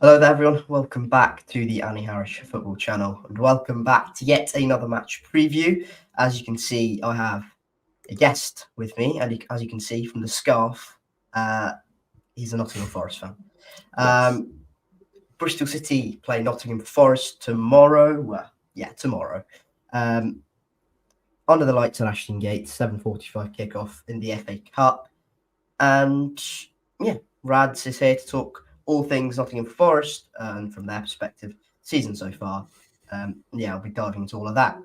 Hello there, everyone. Welcome back to the Annie Harris Football Channel, and welcome back to yet another match preview. As you can see, I have a guest with me, and as you can see from the scarf, he's a Nottingham Forest fan. Yes. Bristol City play Nottingham Forest tomorrow. Well, yeah, tomorrow. Under the lights at Ashton Gate, 7:45 kickoff in the FA Cup, and yeah, Rads is here to talk all things Nottingham Forest and from their perspective, season so far. I'll be diving into all of that.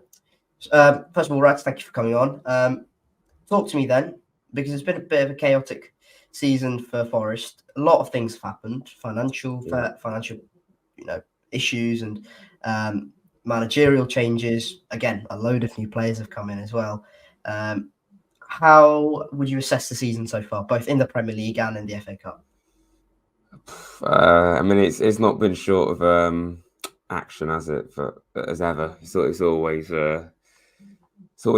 First of all, Rads, thank you for coming on. Talk to me then, because it's been a bit of a chaotic season for Forest. A lot of things have happened, financial, issues and managerial changes. Again, a load of new players have come in as well. How would you assess the season so far, both in the Premier League and in the FA Cup? It's not been short of action, has it? As ever, it's always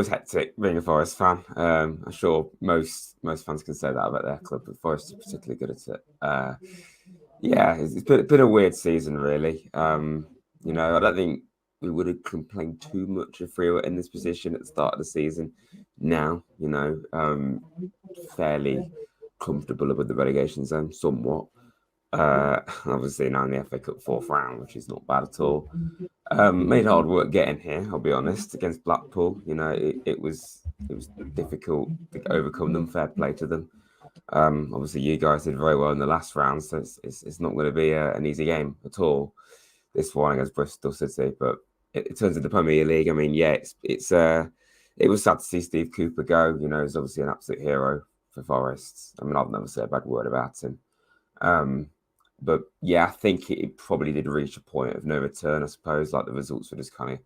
hectic being a Forest fan. I'm sure most fans can say that about their club, but Forest are particularly good at it. It's been a weird season, really. I don't think we would have complained too much if we were in this position at the start of the season. Now, fairly comfortable with the relegation zone, somewhat. Obviously now in the FA Cup fourth round, which is not bad at all. Made hard work getting here, I'll be honest, against Blackpool. It was difficult to overcome them. Fair play to them. Obviously you guys did very well in the last round, so it's not going to be an easy game at all. This one against Bristol City, but in terms of the Premier League, it was sad to see Steve Cooper go. He's obviously an absolute hero for Forest. I've never said a bad word about him. But yeah, I think it probably did reach a point of no return, I suppose. Like the results were just kind of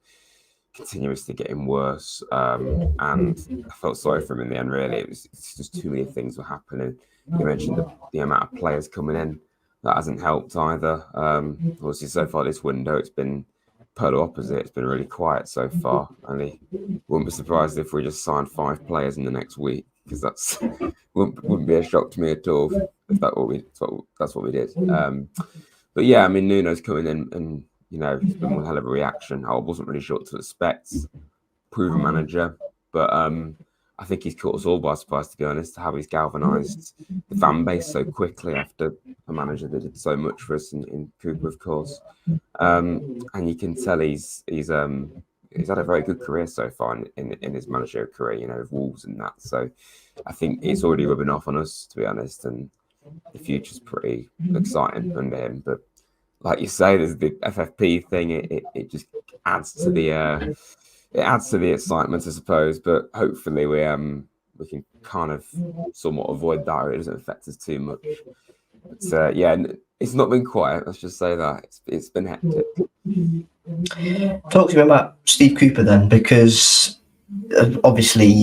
continuously getting worse. And I felt sorry for him in the end, really. It's just too many things were happening. You mentioned the amount of players coming in. That hasn't helped either. Obviously, so far this window, it's been polar opposite. It's been really quiet so far. And wouldn't be surprised if we just signed 5 players in the next week, because that's wouldn't be a shock to me at all if that's what we did. But yeah, Nuno's coming in, and it's been one hell of a reaction. I wasn't really sure what to expect. Proven manager, but I think he's caught us all by surprise, to be honest, how he's galvanised the fan base so quickly after a manager that did so much for us in Cooper, of course. And you can tell he's had a very good career so far in his managerial career, with Wolves and that. So I think it's already rubbing off on us, to be honest, and the future's pretty exciting under him. But like you say, there's the FFP thing. It just adds to the excitement, I suppose. But hopefully we can kind of somewhat avoid that, or it doesn't affect us too much. But it's not been quiet. Let's just say that it's been hectic. Talk to me about Steve Cooper then, because obviously,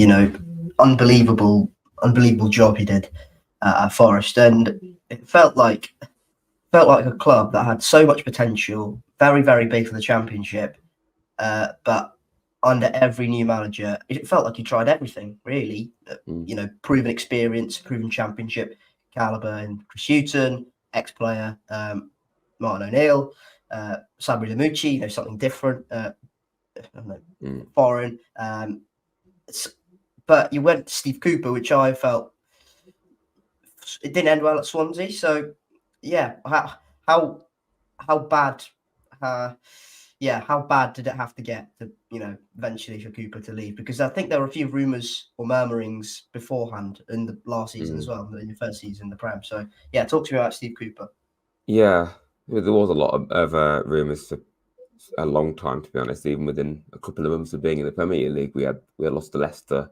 unbelievable job he did at Forest, and it felt like a club that had so much potential, very, very big for the Championship, but under every new manager, it felt like he tried everything, really. Proven experience, proven Championship caliber in Chris Hughton, ex-player Martin O'Neill, Sabri Lamucci, something different, foreign. But you went to Steve Cooper, which I felt it didn't end well at Swansea. So yeah, how bad? How bad did it have to get to eventually for Cooper to leave? Because I think there were a few rumours or murmurings beforehand in the last season as well, in the first season in the Prem. So yeah, talk to me about Steve Cooper. Yeah, there was a lot of rumours for a long time, to be honest. Even within a couple of months of being in the Premier League, we had lost to Leicester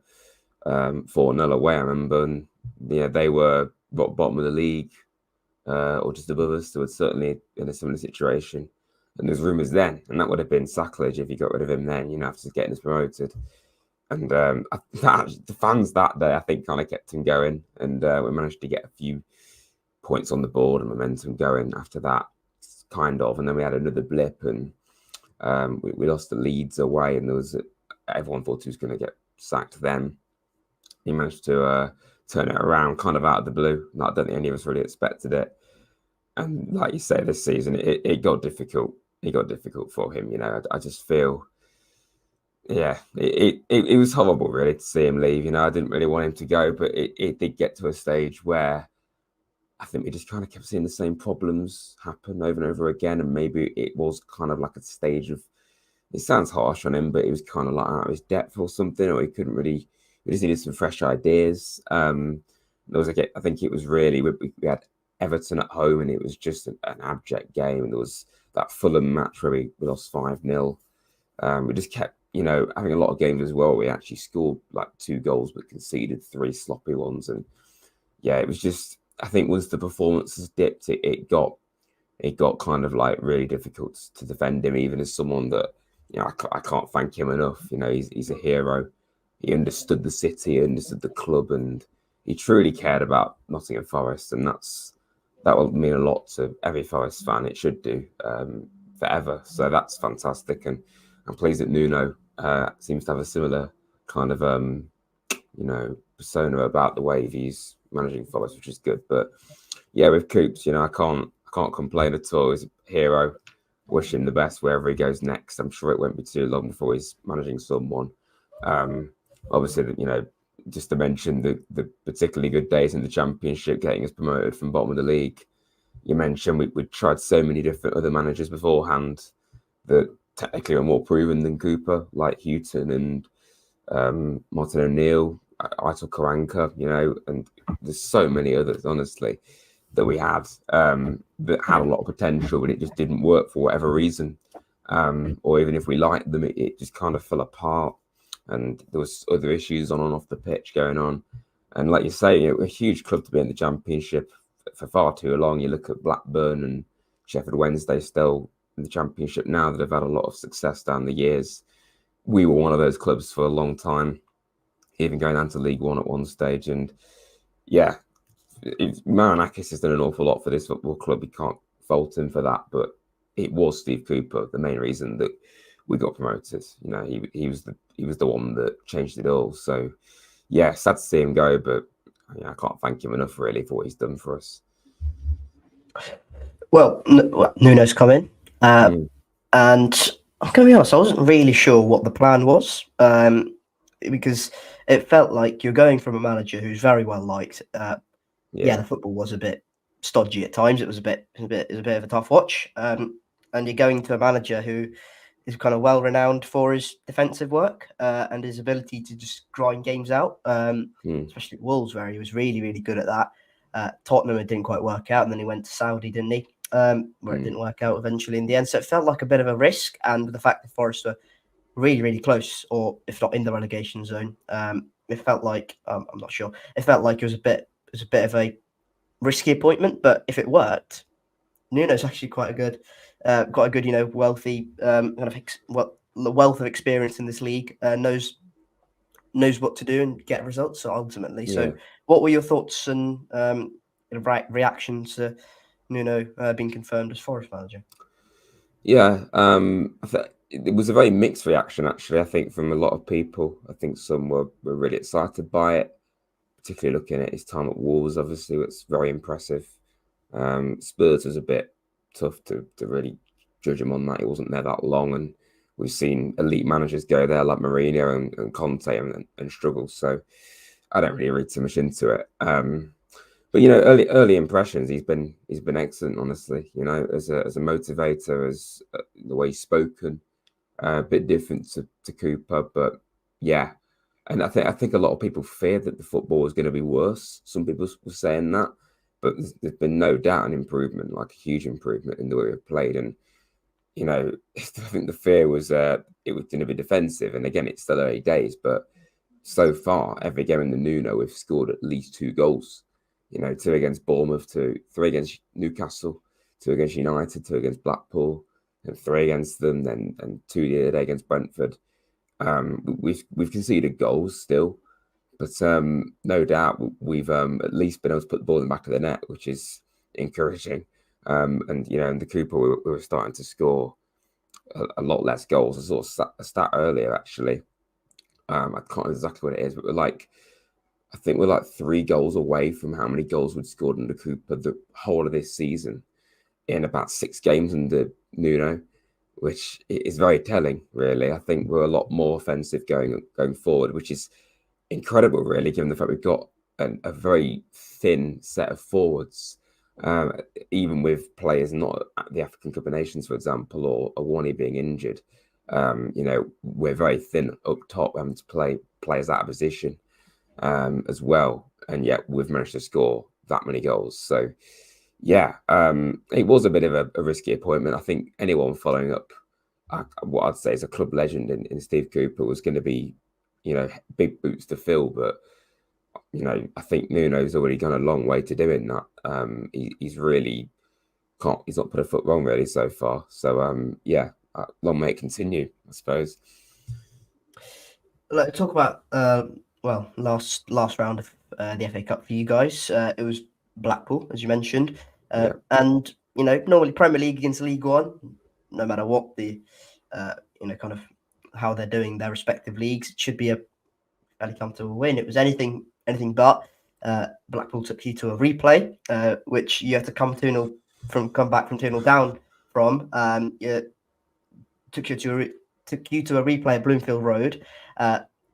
4-0 away, I remember, and they were bottom of the league or just above us. They were certainly in a similar situation. And there's rumours then, and that would have been sacrilege if you got rid of him then, after getting us promoted. And the fans that day, I think, kind of kept him going, and we managed to get a few points on the board and momentum going after that, kind of. And then we had another blip, and we lost the Leeds away, and everyone thought he was going to get sacked then. He managed to turn it around kind of out of the blue. I don't think any of us really expected it. And like you say, this season it got difficult. It got difficult for him. I just feel, yeah, it was horrible really to see him leave. I didn't really want him to go, but it did get to a stage where I think we just kind of kept seeing the same problems happen over and over again. And maybe it was kind of like a stage of, it sounds harsh on him, but he was kind of like out of his depth or something, or he couldn't really, we just needed some fresh ideas. There was, I think it was really, we had Everton at home and it was just an abject game. And there was that Fulham match where we lost 5-0. We just kept, having a lot of games as well. We actually scored like 2 goals, but conceded 3 sloppy ones. And yeah, it was just, I think once the performances dipped, it got kind of like really difficult to defend him, even as someone that, I can't thank him enough. He's a hero. He understood the city, he understood the club, and he truly cared about Nottingham Forest. And that will mean a lot to every Forest fan. It should do, forever. So that's fantastic. And I'm pleased that Nuno seems to have a similar kind of, persona about the way he's managing Forest, which is good. But yeah, with Coops, I can't complain at all. He's a hero. Wish him the best wherever he goes next. I'm sure it won't be too long before he's managing someone. Obviously, just to mention the particularly good days in the Championship, getting us promoted from bottom of the league. You mentioned we tried so many different other managers beforehand that technically are more proven than Cooper, like Houghton and Martin O'Neill, Aitor Karanka, and there's so many others, honestly, that we had that had a lot of potential, but it just didn't work for whatever reason. Or even if we liked them, it just kind of fell apart. And there was other issues on and off the pitch going on. And like you say, a huge club to be in the Championship for far too long. You look at Blackburn and Sheffield Wednesday still in the Championship now that have had a lot of success down the years. We were one of those clubs for a long time, even going down to League One at one stage. And yeah, Marinakis has done an awful lot for this football club. You can't fault him for that, but it was Steve Cooper the main reason that we got promoted. He was the one that changed it all. So yeah, sad to see him go, but I can't thank him enough really for what he's done for us. Well, Nuno's come in, and I'm going to be honest, I wasn't really sure what the plan was, because it felt like you're going from a manager who's very well liked. Yeah, the football was a bit stodgy at times. It was a bit of a tough watch, and you're going to a manager who is kind of well renowned for his defensive work and his ability to just grind games out, especially at Wolves, where he was really, really good at that. Tottenham, it didn't quite work out, and then he went to Saudi, didn't he? Where it didn't work out eventually in the end. So it felt like a bit of a risk, and the fact that Forest were really, really close, or if not in the relegation zone, it felt like I'm not sure. It felt like it was a bit of a risky appointment, but if it worked, Nuno's actually quite a good, wealthy wealth of experience in this league. Knows what to do and get results. So ultimately, what were your thoughts and reactions to Nuno being confirmed as Forest manager? Yeah, it was a very mixed reaction actually. I think from a lot of people. I think some were really excited by it, particularly looking at his time at Wolves. Obviously, it's very impressive. Spurs was a bit tough to really judge him on that. He wasn't there that long, and we've seen elite managers go there like Mourinho and Conte and struggle. So I don't really read too much into it. But early impressions, he's been excellent. Honestly, as a motivator, as the way he's spoken, a bit different to Cooper, but yeah. And I think a lot of people feared that the football was going to be worse. Some people were saying that, but there's been no doubt an improvement, like a huge improvement in the way we've played. And I think the fear was it was going to be defensive. And again, it's still early days, but so far, every game in the Nuno, we've scored at least 2 goals. 2 against Bournemouth, 3 against Newcastle, 2 against United, 2 against Blackpool, and 3 against them, and 2 the other day against Brentford. We've conceded goals still, but no doubt we've at least been able to put the ball in the back of the net, which is encouraging. And in the Cooper, we were starting to score a lot less goals. I saw a stat earlier actually. I can't remember exactly what it is, but I think we're like 3 goals away from how many goals we'd scored under Cooper the whole of this season. in about 6 games under Nuno, which is very telling, really. I think we're a lot more offensive going forward, which is incredible, really, given the fact we've got a very thin set of forwards. Even with players not at the AFCon Cup of Nations, for example, or Awani being injured, we're very thin up top, having to play players out of position as well, and yet we've managed to score that many goals. So, yeah, it was a bit of a risky appointment. I think anyone following up what I'd say is a club legend in Steve Cooper was going to be, big boots to fill, but I think Nuno's already gone a long way to doing that. He's really he's not put a foot wrong really so far. So long may it continue, I suppose. Let's talk about last round of the FA Cup for you guys. It was Blackpool, as you mentioned, and normally Premier League against League One, no matter what the kind of how they're doing their respective leagues, it should be a fairly comfortable win. It was anything but. Blackpool took you to a replay, which you had to come back from 2-0 down from. Took you to a replay at Bloomfield Road.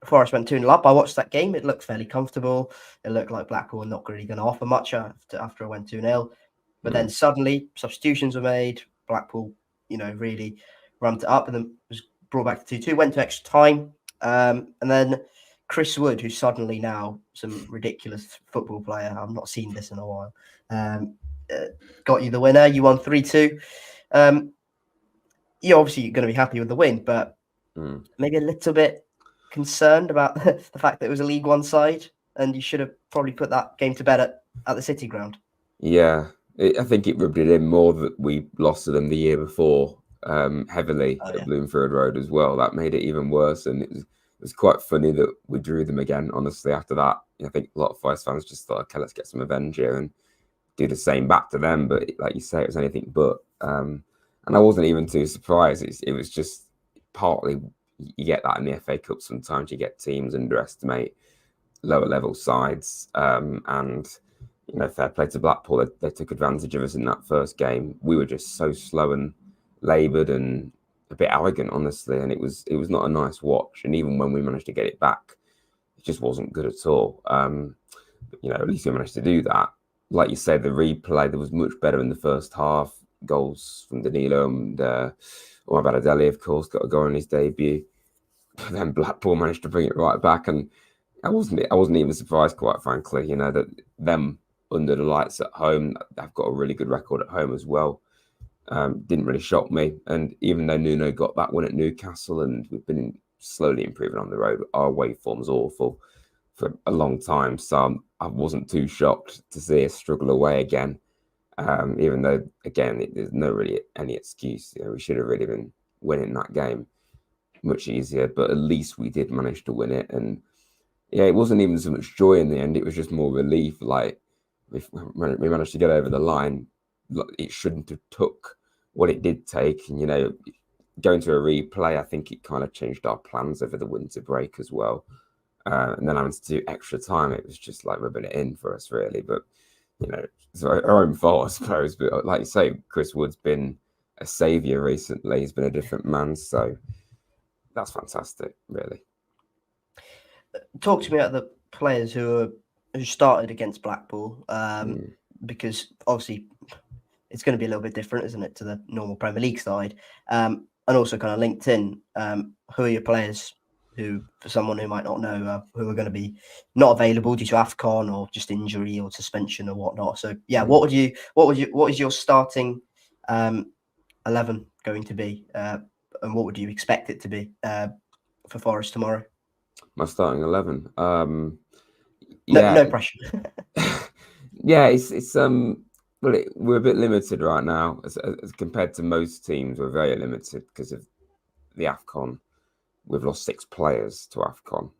Forest went 2-0 up. I watched that game. It looked fairly comfortable. It looked like Blackpool were not really going to offer much after it went 2-0. But then suddenly substitutions were made. Blackpool, really ramped it up and then was brought back to 2-2. Went to extra time. And then Chris Wood, who's suddenly now some ridiculous football player. I've not seen this in a while. Got you the winner. You won 3-2. You're obviously going to be happy with the win, but maybe a little bit concerned about the fact that it was a League One side and you should have probably put that game to bed at the City Ground. Yeah, I think it rubbed it in more that we lost to them the year before heavily at Bloomfield Road as well. That made it even worse, and it was quite funny that we drew them again, honestly, after that. I think a lot of Forest fans just thought, okay, let's get some revenge here and do the same back to them. But like you say, it was anything but. And I wasn't even too surprised. It was just partly you get that in the FA Cup. Sometimes you get teams underestimate lower level sides. And fair play to Blackpool. They took advantage of us in that first game. We were just so slow and laboured and a bit arrogant, honestly. And it was not a nice watch. And even when we managed to get it back, it just wasn't good at all. But, at least we managed to do that. Like you said, the replay, there was much better in the first half. Goals from Danilo and Omar Baradelli, of course, got a goal on his debut. But then Blackpool managed to bring it right back, and I wasn't even surprised, quite frankly. That them under the lights at home, they've got a really good record at home as well. Didn't really shock me, and even though Nuno got that win at Newcastle, and we've been slowly improving on the road, our away form's awful for a long time, so I wasn't too shocked to see us struggle away again. Even though, again, there's no really any excuse. We should have really been winning that game much easier, but at least we did manage to win it. And it wasn't even so much joy in the end. It was just more relief. Like, if we managed to get over the line, it shouldn't have took what it did take. And, going to a replay, I think it kind of changed our plans over the winter break as well. And then having to do extra time, it was just like rubbing it in for us, really. But it's our own fault, I suppose. But like you say, Chris Wood's been a saviour recently. He's been a different man. So that's fantastic, really. Talk to me about the players who started against Blackpool, because obviously it's going to be a little bit different, isn't it, to the normal Premier League side? And also kind of linked in, who are your players who, for someone who might not know, who are going to be not available due to AFCon or just injury or suspension or whatnot. So what is your starting 11 going to be, and what would you expect it to be for Forest tomorrow? My starting 11. No pressure. It's we're a bit limited right now as compared to most teams. We're very limited because of the AFCon. We've lost 6 players to AFCon.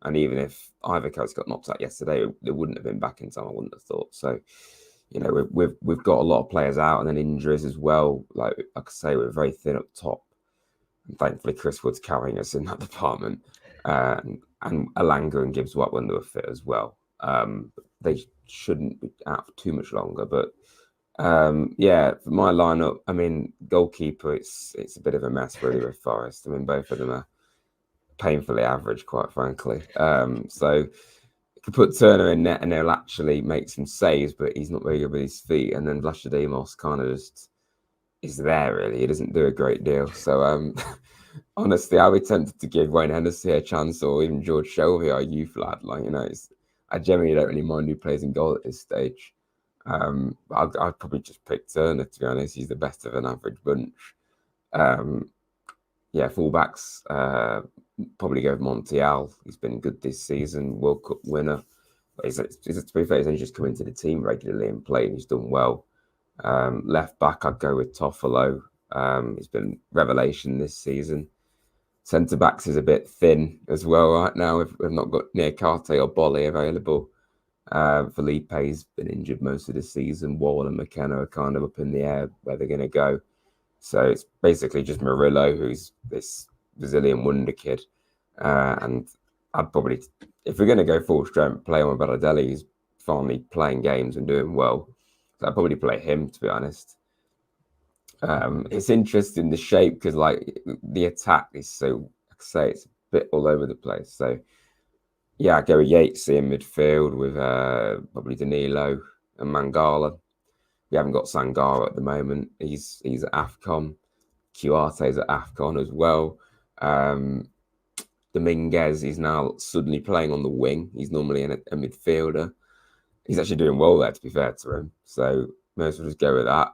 And even if Ivoco's got knocked out yesterday, they wouldn't have been back in time, I wouldn't have thought. So, we've got a lot of players out and then injuries as well. Like I say, we're very thin up top. And thankfully, Chris Wood's carrying us in that department. And Alanga and Gibbs White when they were fit as well. They shouldn't be out for too much longer. But Yeah, for my lineup, I mean, goalkeeper, it's a bit of a mess really with Forest. I mean, both of them are painfully average, quite frankly. So you could put Turner in net and he'll actually make some saves, but he's not very good with his feet. And then Vlachodimos kind of just is there really. He doesn't do a great deal. So honestly, I would be tempted to give Wayne Hennessy a chance or even George Shelby, our youth lad. Like, I generally don't really mind who plays in goal at this stage. I'd probably just pick Turner, to be honest. He's the best of an average bunch. Yeah, fullbacks, probably go with Montiel. He's been good this season, World Cup winner. To be fair, he's only just come into the team regularly and played. He's done well. Left back, I'd go with Toffolo. He's been revelation this season. Centre backs is a bit thin as well right now. We've not got Niakate or Bolly available. Felipe's been injured most of the season. Wall and McKenna are kind of up in the air where they're going to go. So it's basically just Murillo, who's this Brazilian wonder kid. And I'd probably, if we're going to go full strength, play on Balotelli, who's finally playing games and doing well. So I'd probably play him, to be honest. It's interesting, the shape, because like the attack is so, like I say, it's a bit all over the place. So yeah, I go with Yates in midfield with probably Danilo and Mangala. We haven't got Sangara at the moment. He's at AFCon. Cuarte's at AFCon as well. Dominguez is now suddenly playing on the wing. He's normally a midfielder. He's actually doing well there, to be fair to him. So may as well just go with that.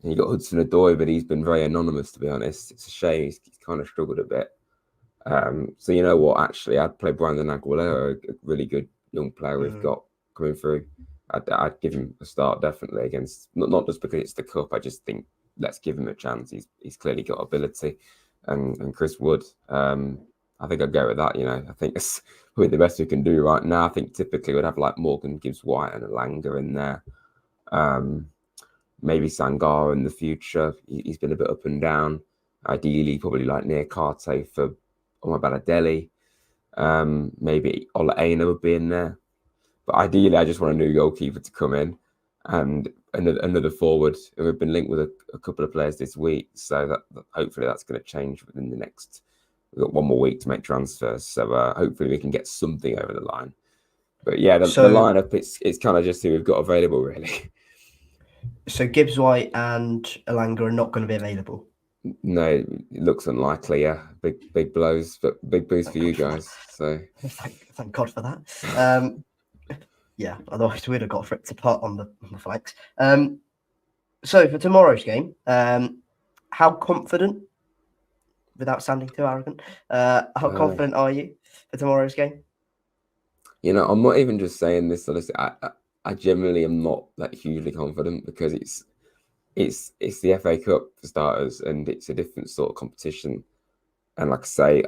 And you got Hudson Odoi, but he's been very anonymous, to be honest. It's a shame. He's kind of struggled a bit. So you know what? Actually, I'd play Brandon Aguilera, a really good young player we've got coming through. I'd give him a start definitely against, not just because it's the cup. I just think let's give him a chance. He's clearly got ability, and Chris Wood. I think I'd go with that. I think it's probably the best we can do right now. I think typically we'd have like Morgan Gibbs White and Alanga in there. Maybe Sangara in the future. He's been a bit up and down. Ideally, probably like Niakate for Balotelli. Maybe Ola Aina would be in there. But ideally, I just want a new goalkeeper to come in and another forward. And we've been linked with a couple of players this week. So that hopefully that's going to change within the next. We've got one more week to make transfers. So hopefully we can get something over the line. But yeah, the lineup, it's kind of just who we've got available, really. So Gibbs White and Alanga are not going to be available? No, it looks unlikely. Yeah, big blows, but big boost for you guys. So thank God for that. Yeah, otherwise we'd have got ripped apart on the flanks. So for tomorrow's game, how confident, without sounding too arrogant, how confident are you for tomorrow's game? I'm not even just saying this. Honestly, I generally am not that hugely confident because it's the FA Cup for starters, and it's a different sort of competition. And like I say,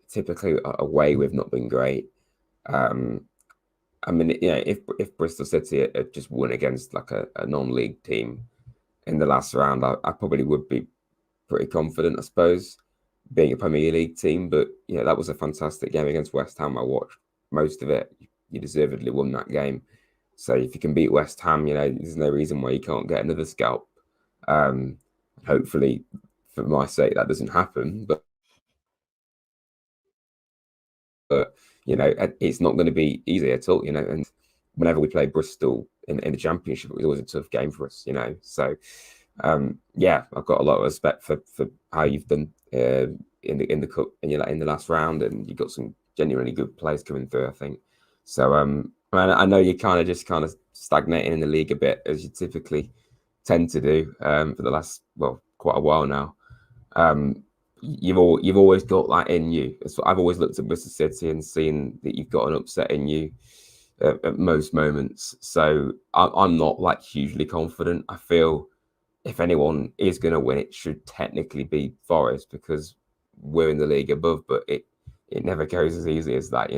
typically away we've not been great. I mean, if Bristol City had just won against like a non-league team in the last round, I probably would be pretty confident, I suppose, being a Premier League team. But that was a fantastic game against West Ham. I watched most of it. You deservedly won that game. So if you can beat West Ham, there's no reason why you can't get another scalp. Hopefully, for my sake, that doesn't happen. But it's not going to be easy at all. And whenever we play Bristol in the Championship, it was always a tough game for us. So yeah, I've got a lot of respect for how you've done in the cup and in the last round, and you've got some genuinely good players coming through, I think. So I know you're kind of stagnating in the league a bit, as you typically tend to do for the last quite a while now. You've always got that in you. So I've always looked at Bristol City and seen that you've got an upset in you at most moments. So I'm not like hugely confident. I feel if anyone is going to win, it should technically be Forest because we're in the league above. But it never goes as easy as that.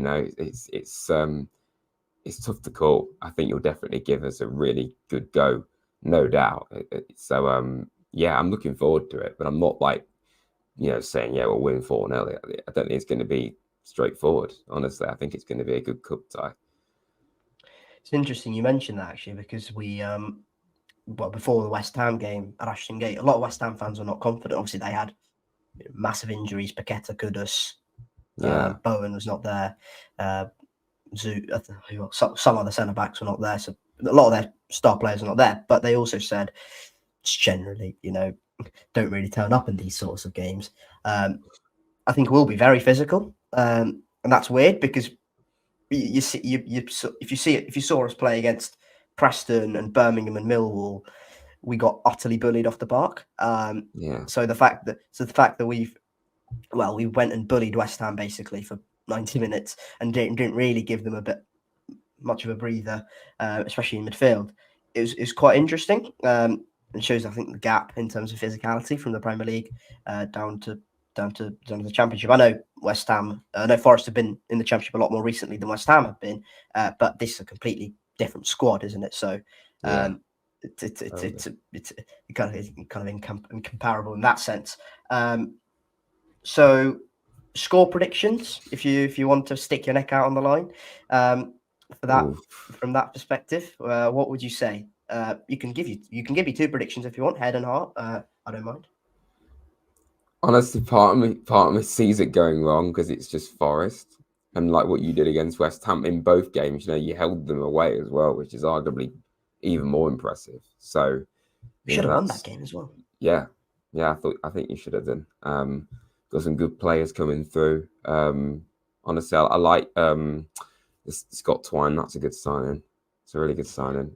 It's tough to call. I think you'll definitely give us a really good go, no doubt. So yeah, I'm looking forward to it. But I'm not like saying, we'll win 4-0. I don't think it's going to be straightforward. Honestly, I think it's going to be a good cup tie. It's interesting you mentioned that actually, because before the West Ham game at Ashton Gate, a lot of West Ham fans were not confident. Obviously, they had massive injuries. Paqueta, Kudus, Yeah, Bowen was not there. Some other centre backs were not there. So a lot of their star players are not there. But they also said, just generally, don't really turn up in these sorts of games. I think we'll be very physical, and that's weird because if you saw us play against Preston and Birmingham and Millwall, we got utterly bullied off the park. yeah, So the fact that we went and bullied West Ham basically for 90 minutes and didn't really give them much of a breather, especially in midfield. It was quite interesting. It shows, I think, the gap in terms of physicality from the Premier League down to the Championship. I know Forest have been in the Championship a lot more recently than West Ham have been, but this is a completely different squad, isn't it? So yeah. it's kind of incomparable in that sense. So score predictions, if you want to stick your neck out on the line, for that Oof. from that perspective, what would you say? You can give me two predictions if you want, head and heart. I don't mind. Honestly, part of me sees it going wrong because it's just Forest, and like what you did against West Ham in both games, you held them away as well, which is arguably even more impressive. So, We should have won that's that game as well. yeah. I think you should have done. Got some good players coming through. Honestly, I like Scott Twine. That's a good signing. It's a really good signing.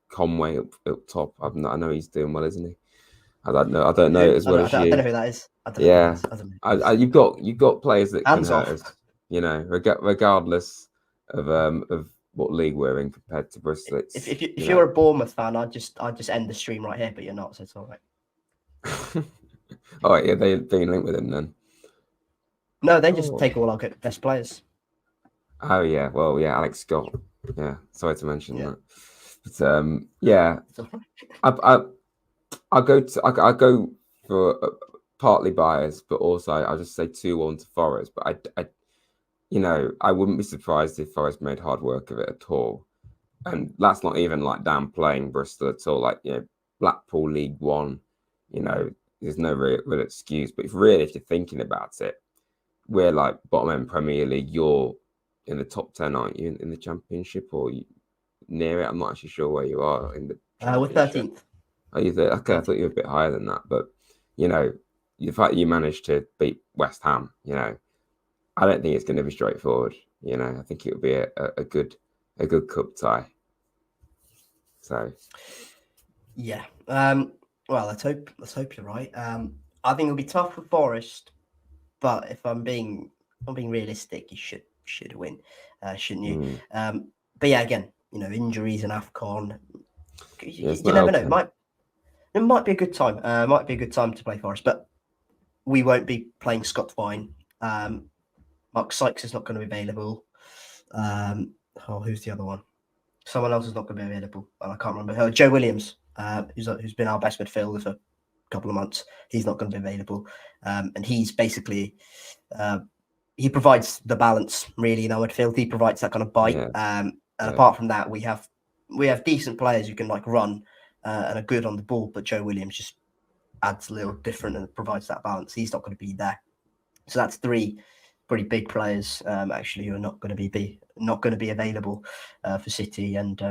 Conway up top. I know he's doing well, isn't he? I don't know Who? as I well don't, I as don't, I don't know you. who that is. I don't know who Yeah, that is. I don't know. you've got players that can Hands hurt off. us. Regardless of what league we're in compared to Bristol. It's If you're a Bournemouth fan, I'd just end the stream right here, but you're not, so it's all right. all right, yeah, they're linked with him then. No, they just take all our best players. Oh yeah, well yeah, Alex Scott. Yeah, sorry to mention that. But It's all right. I go for partly biased, but also I'll just say 2-1 to Forest. But I wouldn't be surprised if Forest made hard work of it at all. And that's not even like downplaying Bristol at all. Like, Blackpool League One, there's no real excuse. But if you're thinking about it, we're like bottom end Premier League. You're in the top 10, aren't you, in the Championship, or near it? I'm not actually sure where you are in the We're Championship. 13th. Oh, you think? Okay, I thought you were a bit higher than that. But the fact that you managed to beat West Ham, I don't think it's going to be straightforward. I think it'll be a good cup tie. So Yeah. Well, let's hope you're right. I think it'll be tough for Forest, but if I'm being realistic, you should win, shouldn't you? But yeah, again, injuries and AFCon, you never know. It might be a good time. Might be a good time to play Forest, but we won't be playing Scott Twine. Mark Sykes is not going to be available. Who's the other one? Someone else is not going to be available. I can't remember. Joe Williams, who's been our best midfielder for a couple of months. He's not going to be available, and he's basically he provides the balance really in our midfield. He provides that kind of bite. And apart from that, we have decent players who can like run and are good on the ball. But Joe Williams just adds a little different and provides that balance. He's not going to be there. So that's three pretty big players actually who are not going to be available for City. And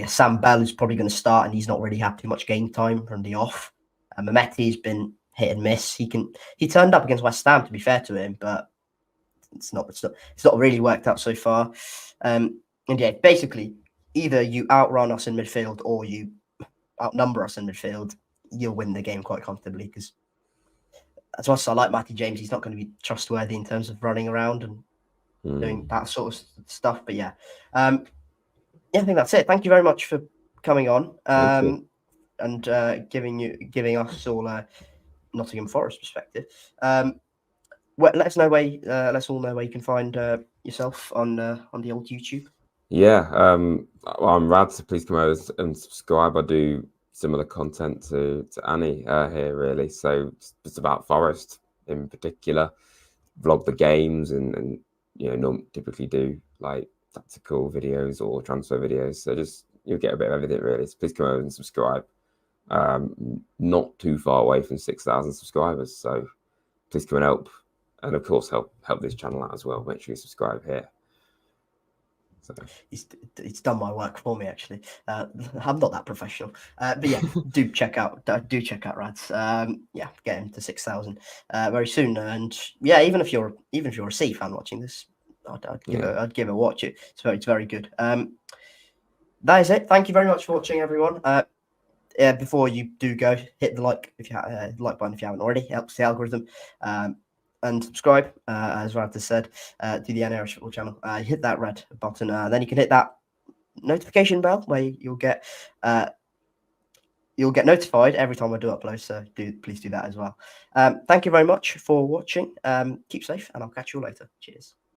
Sam Bell is probably going to start, and he's not really had too much game time from the off. Mehmeti's been hit and miss. He turned up against West Ham, to be fair to him, but it's not really worked out so far. And yeah, basically, either you outrun us in midfield or you outnumber us in midfield, you'll win the game quite comfortably. Because as much as I like Matty James, he's not going to be trustworthy in terms of running around and doing that sort of stuff. But yeah, I think that's it. Thank you very much for coming on and giving us all a Nottingham Forest perspective. Let us know let's all know where you can find yourself on the old YouTube. Yeah, I'm rad. So please come over and subscribe. I do similar content to Annie here, really. So it's about Forest in particular. Vlog the games and typically do like tactical videos or transfer videos. So just you'll get a bit of everything really. So please come over and subscribe. Not too far away from 6,000 subscribers, so please come and help, and of course help this channel out as well. Make sure you subscribe here. So It's done my work for me, actually. I'm not that professional, but yeah, do check out Rads. Yeah, get him to 6,000 very soon. And yeah, even if you're a C fan watching this, I'd give it a watch. It's very good. That is it. Thank you very much for watching, everyone. Before you do go, hit the like button if you haven't already. It helps the algorithm. And subscribe, as Rad has said, to the Irish Football channel. Hit that red button. Then you can hit that notification bell where you'll get notified every time I do upload. So please do that as well. Thank you very much for watching. Keep safe, and I'll catch you all later. Cheers.